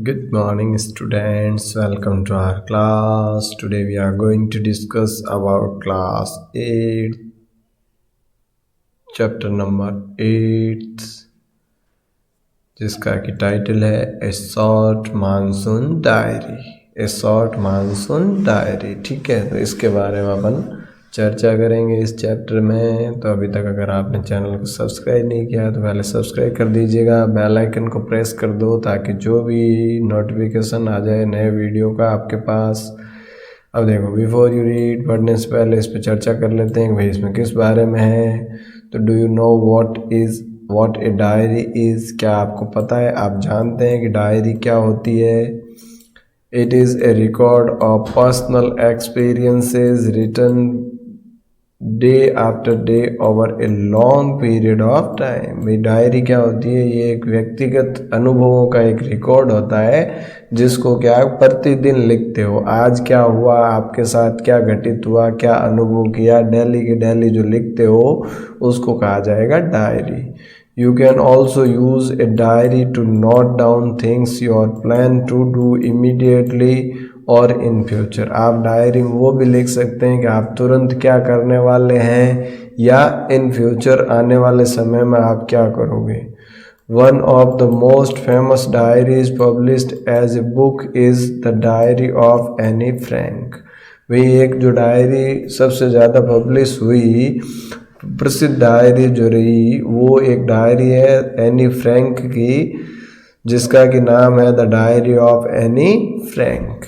Good morning, students. Welcome to our class. Today we are going to discuss about class 8, chapter number 8, जिसका कि title है ए short monsoon diary. ए short monsoon diary, ठीक है। तो इसके बारे में अपन चर्चा करेंगे इस चैप्टर में। तो अभी तक अगर आपने चैनल को सब्सक्राइब नहीं किया तो पहले सब्सक्राइब कर दीजिएगा, बेल आइकन को प्रेस कर दो ताकि जो भी नोटिफिकेशन आ जाए नए वीडियो का आपके पास। अब देखो, बिफोर यू रीड, पढ़ने से पहले इस पर चर्चा कर लेते हैं कि भाई इसमें किस बारे में है। तो do you know what a diary is? क्या आपको पता है, आप जानते हैं कि डायरी क्या होती है? It is a record of personal experiences written day after day over a long period of time. भाई डायरी क्या होती है? ये एक व्यक्तिगत अनुभवों का एक रिकॉर्ड होता है जिसको क्या प्रतिदिन लिखते हो। आज क्या हुआ, आपके साथ क्या घटित हुआ, क्या अनुभव किया, डेली के डेली जो लिखते हो उसको कहा जाएगा diary. You can also use a diary to note down things you plan to do immediately और इन फ्यूचर। आप डायरी में वो भी लिख सकते हैं कि आप तुरंत क्या करने वाले हैं या इन फ्यूचर आने वाले समय में आप क्या करोगे। One of the most famous diaries published as a book is the diary of Anne Frank. वही एक जो डायरी सबसे ज़्यादा पब्लिश हुई, प्रसिद्ध डायरी जो रही, वो एक डायरी है एनी फ्रैंक की, जिसका कि नाम है the diary of Anne Frank.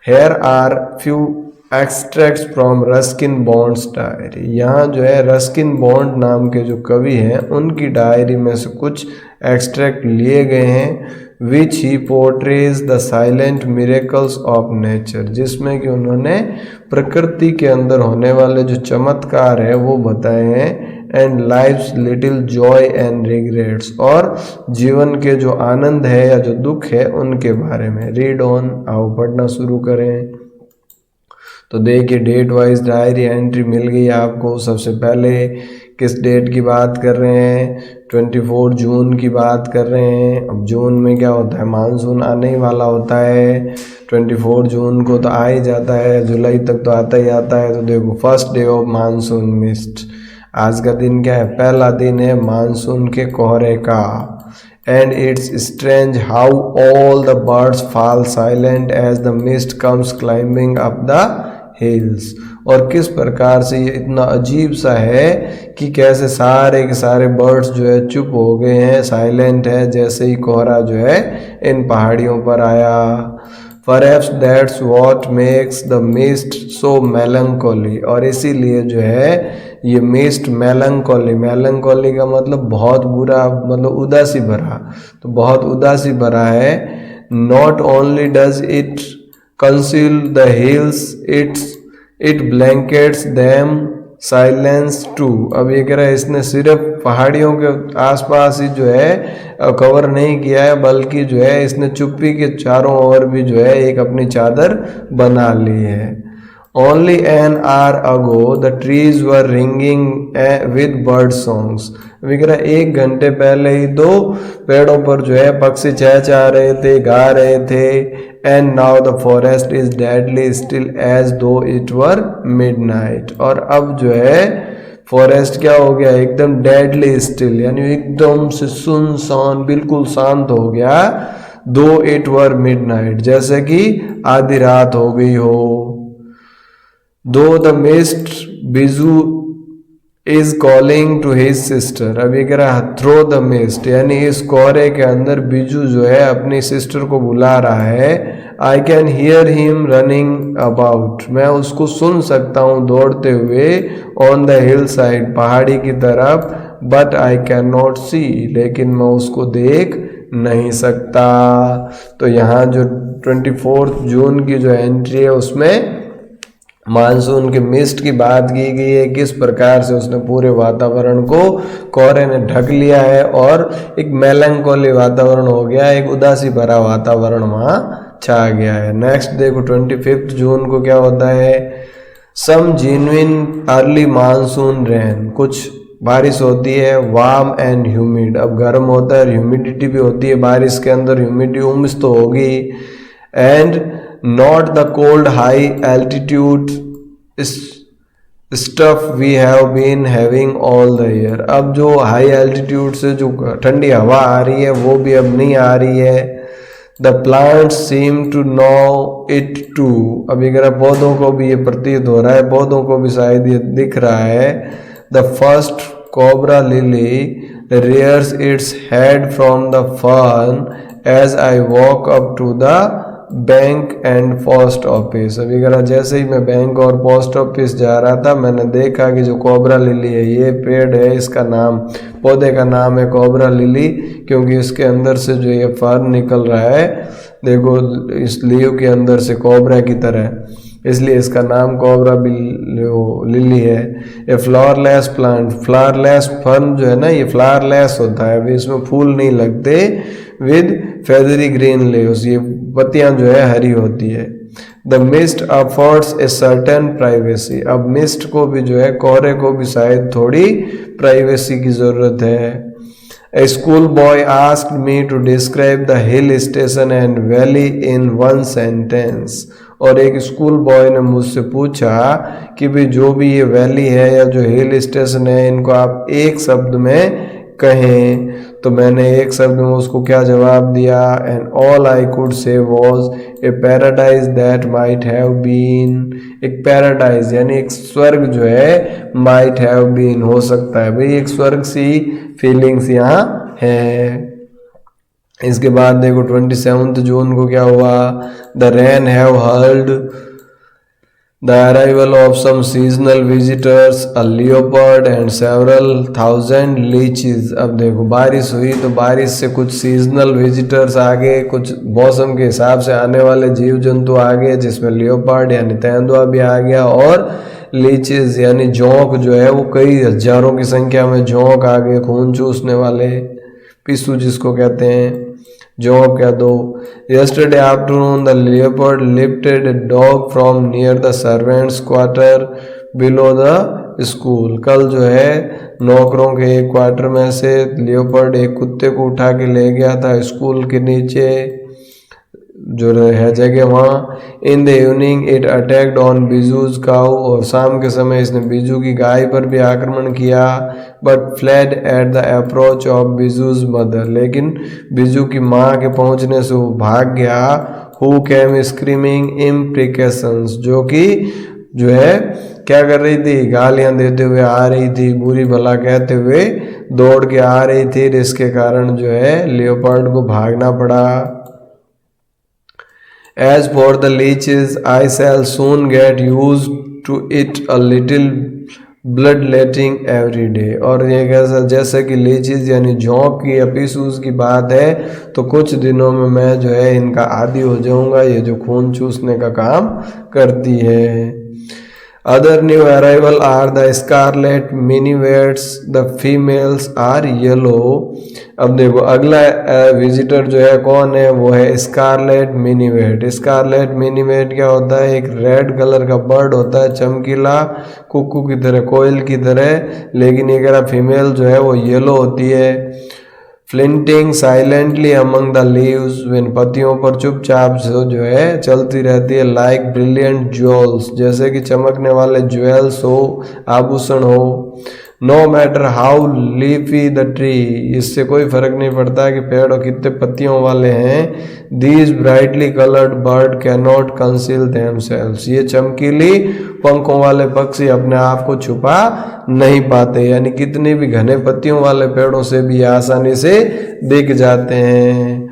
Here are few extracts from Ruskin Bond's diary. यहाँ जो है रस्किन बॉन्ड नाम के जो कवि हैं उनकी डायरी में से कुछ एक्सट्रैक्ट लिए गए हैं। Which he portrays the silent miracles of nature, जिसमें कि उन्होंने प्रकृति के अंदर होने वाले जो चमत्कार है वो बताए हैं। And life's little joy and regrets, और जीवन के जो आनंद है या जो दुख है उनके बारे में। रीड ऑन, आओ पढ़ना शुरू करें। तो देखिए, डेट वाइज डायरी एंट्री मिल गई आपको। सबसे पहले किस डेट की बात कर रहे हैं? 24 जून की बात कर रहे हैं। अब जून में क्या होता है, मानसून आने ही वाला होता है। 24 जून को तो आ ही जाता है, जुलाई तक तो आता ही आता है। तो देखो, first day of monsoon mist. आज का दिन क्या है? पहला दिन है मानसून के कोहरे का। And it's strange how all the birds fall silent as the mist comes climbing up the hills. और किस प्रकार से ये इतना अजीब सा है कि कैसे सारे के सारे बर्ड्स जो है चुप हो गए हैं, साइलेंट है, जैसे ही कोहरा जो है इन पहाड़ियों पर आया। Perhaps that's what makes the mist so melancholy, और इसीलिए जो है ये मिस्ट melancholy का मतलब बहुत बुरा, मतलब उदासी भरा, तो बहुत उदासी भरा है। Not only does it conceal the hills, it blankets them silence too. अब ये कह रहा है इसने सिर्फ पहाड़ियों के आसपास ही जो है कवर नहीं किया है, बल्कि जो है इसने चुप्पी के चारों ओर भी जो है एक अपनी चादर बना ली है। Only an hour ago the trees were ringing with bird songs. अभी कह रहा है 1 घंटे पहले ही तो पेड़ों पर जो है पक्षी चहचहा रहे थे, गा रहे थे। And now the forest is deadly still as though it were midnight. और अब जो है फॉरेस्ट क्या हो गया, एकदम डेडली स्टिल, यानी एकदम से सुनसान, बिल्कुल शांत हो गया। दो इट वर मिडनाइट, जैसे कि आधी रात हो गई हो। Though the mist Biju is calling to his sister. अब ये कह रहा है थ्रो द मिस्ट, यानी इस कोहरे के अंदर बिजू जो है अपनी सिस्टर को बुला रहा है। I can hear him running about, मैं उसको सुन सकता हूँ दौड़ते हुए। ऑन द हिल साइड, पहाड़ी की तरफ। बट आई कैन नॉट सी, लेकिन मैं उसको देख नहीं सकता। तो यहाँ जो 24 जून की जो एंट्री है उसमें मानसून के मिस्ट की बात की गई है, किस प्रकार से उसने पूरे वातावरण को कोहरे ने ढक लिया है और एक मेलंकोली वातावरण हो गया, एक उदासी भरा वातावरण वहाँ छा गया है। नेक्स्ट देखो, 25 जून को क्या होता है? सम जेन्युइन अर्ली मानसून रेन, कुछ बारिश होती है, वार्म एंड ह्यूमिड, अब गर्म होता है, ह्यूमिडिटी भी होती है बारिश के अंदर, ह्यूमिडिटी उम्स तो होगी, and not the cold high altitude stuff we have been having all the year. अब जो हाई एल्टीट्यूड से जो ठंडी हवा आ रही है वो भी अब नहीं आ रही है। The plants seem to know it too, अभी अगर पौधों को भी ये प्रतीत हो रहा है, पौधों को भी शायद ये दिख रहा है। The first cobra lily rears its head from the fern as I walk up to the bank and post office. अभी अगर जैसे ही मैं बैंक और पोस्ट ऑफिस जा रहा था, मैंने देखा कि जो कोबरा लिली है, ये पेड़ है, इसका नाम, पौधे का नाम है कोबरा लिली, क्योंकि इसके अंदर से जो ये फर्न निकल रहा है, देखो इस लीव के अंदर से कोबरा की तरह, इसलिए इसका नाम कोबरा लिली है। ए फ्लावरलेस प्लांट, फ्लावरलेस फर्न जो है ना, ये फ्लावरलेस होता है, अभी इसमें फूल नहीं लगते। विद फेदरी ग्रीन लीव्स, ये पत्तियां जो है हरी होती है। The mist affords a certain privacy, अब मिस्ट को भी जो है, कोहरे को भी शायद थोड़ी प्राइवेसी की जरूरत है। A school boy asked me to describe the hill station and valley in one sentence, और एक स्कूल बॉय ने मुझसे पूछा कि भाई जो भी ये वैली है या जो हिल स्टेशन है, इनको आप एक शब्द में कहें। तो मैंने एक शब्द में उसको क्या जवाब दिया, and all I could say was a paradise that might have been, एक पैराडाइज यानी एक स्वर्ग जो है, माइट हैव बीन हो सकता है, भाई एक स्वर्ग सी फीलिंग्स यहाँ है। इसके बाद देखो 27 जून को क्या हुआ, the rain have heralded the arrival of some seasonal visitors, a leopard and several thousand leeches. अब देखो बारिश हुई तो बारिश से कुछ सीजनल विजिटर्स आ गए, कुछ मौसम के हिसाब से आने वाले जीव जंतु आ गए, जिसमें लियोपर्ड यानी तेंदुआ भी आ गया, और लीचीज यानी जोंक जो है वो कई हजारों की संख्या में जोंक आ गए, खून चूसने वाले, पिस्सू जिसको कहते हैं, जोंक कह दो। Yesterday afternoon the leopard lifted a dog from near the servants quarter below the school, कल जो है नौकरों के एक क्वार्टर में से लियोपर्ड एक कुत्ते को उठा के ले गया था स्कूल के नीचे जो है जगह वहाँ। In the evening it attacked on Biju's cow, और शाम के समय इसने बीजू की गाय पर भी आक्रमण किया, but fled at the approach of Biju's mother, लेकिन बीजू की माँ के पहुँचने से वो भाग गया। हु केम स्क्रीमिंग इम्प्रिकेशंस, जो कि जो है क्या कर रही थी, गालियां देते हुए आ रही थी, बुरी भला कहते हुए दौड़ के आ रही थी, जिसके कारण जो है लियोपर्ड को भागना पड़ा। As for the leeches, I shall soon get used to it a little bloodletting every day, और ये कैसा, जैसे कि लीचीज यानी जोंक की या पिसूस की बात है, तो कुछ दिनों में मैं जो है इनका आदी हो जाऊंगा, ये जो खून चूसने का काम करती है। Other new arrival are the scarlet miniwets, the females are yellow। अब देखो अगला विजिटर जो है कौन है, वो है स्कारलेट मिनीवेट। स्कारलेट मिनीवेट क्या होता है, एक रेड कलर का बर्ड होता है, चमकीला, कुक्कू की तरह, कोयल की तरह, लेकिन ये कह फीमेल जो है वो येलो होती है। Flitting silently among the leaves, विन पत्तियों पर चुपचाप से जो है चलती रहती है। लाइक ब्रिलियंट ज्वेल्स, जैसे कि चमकने वाले ज्वेल्स हो, आभूषण हो। No matter how leafy the tree, इससे कोई फर्क नहीं पड़ता कि पेड़ कितने पत्तियों वाले हैं। These brightly coloured bird can not conceal themselves, ये चमकीली पंखों वाले पक्षी अपने आप को छुपा नहीं पाते, यानी कितने भी घने पत्तियों वाले पेड़ों से भी आसानी से दिख जाते हैं।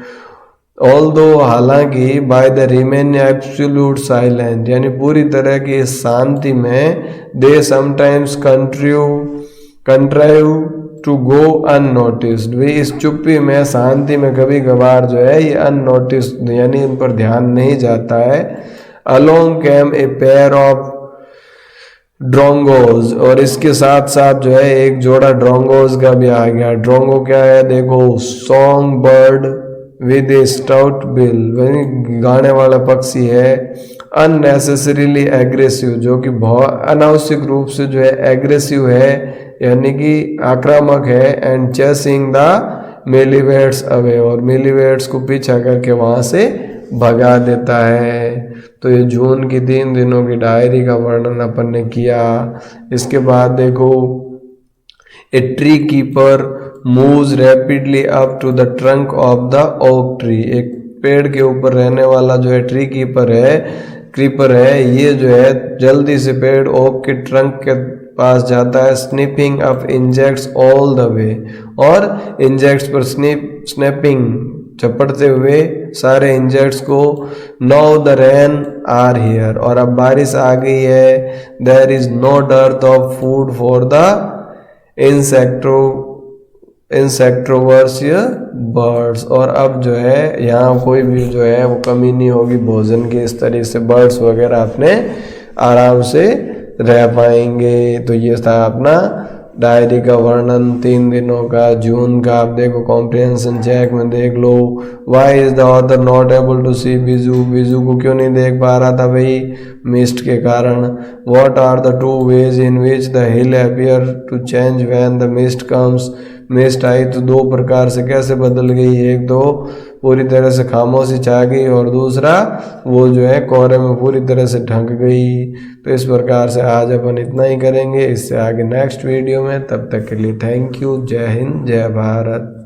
ऑल्दो, हालांकि, by the remain absolute silent, यानी पूरी तरह की शांति में, they sometimes contrive to go unnoticed, वे इस चुप्पी में, शांति में कभी कभार जो है ये अननोटिस्ड यानी इन पर ध्यान नहीं जाता है। Along came a pair of drongos, और इसके साथ साथ जो है एक जोड़ा ड्रोंगोज का भी आ गया। ड्रोंगो क्या है, देखो song bird with A stout bill, गाने वाला पक्षी है। अननेसेसरीली एग्रेसिव, जो कि बहुत अनावश्यक रूप से जो है एग्रेसिव है, यानी कि आक्रामक है, एंड चेसिंग द मिलीवेट्स अवे, और मिलीवेट्स को पीछा करके वहाँ से भगा देता है। तो ये जून की 3 दिनों की डायरी का वर्णन अपन ने किया। इसके बाद देखो, a tree keeper moves rapidly up to the trunk of the oak tree. एक पेड़ के ऊपर रहने वाला जो है ट्री क्रीपर है, ये जो है जल्दी से पेड़ ओक के ट्रंक के पास जाता है। Snipping up insects all the way, और इंजेक्ट्स पर स्नैपिंग चपड़ते हुए सारे इंजेक्ट्स को। Now the rain are here, और अब बारिश आ गई है। There is no dearth of food for the insectivorous birds, और अब जो है यहाँ कोई भी जो है वो कमी नहीं होगी भोजन की। इस तरीके से बर्ड्स वगैरह अपने आराम से रह पाएंगे। तो ये था अपना डायरी का वर्णन 3 दिनों का, जून का। आप देखो कॉम्प्रिहेंशन चेक में देख लो, why is the author not able to see Biju, Biju को क्यों नहीं देख पा रहा था भाई, मिस्ट के कारण। What are the 2 ways in which the hill appear to change when the mist comes, mist आई तो 2 प्रकार से कैसे बदल गई, एक तो पूरी तरह से खामोशी छा गई, और दूसरा वो जो है कोहरे में पूरी तरह से ढक गई। तो इस प्रकार से आज अपन इतना ही करेंगे, इससे आगे नेक्स्ट वीडियो में। तब तक के लिए थैंक यू, जय हिंद, जय भारत।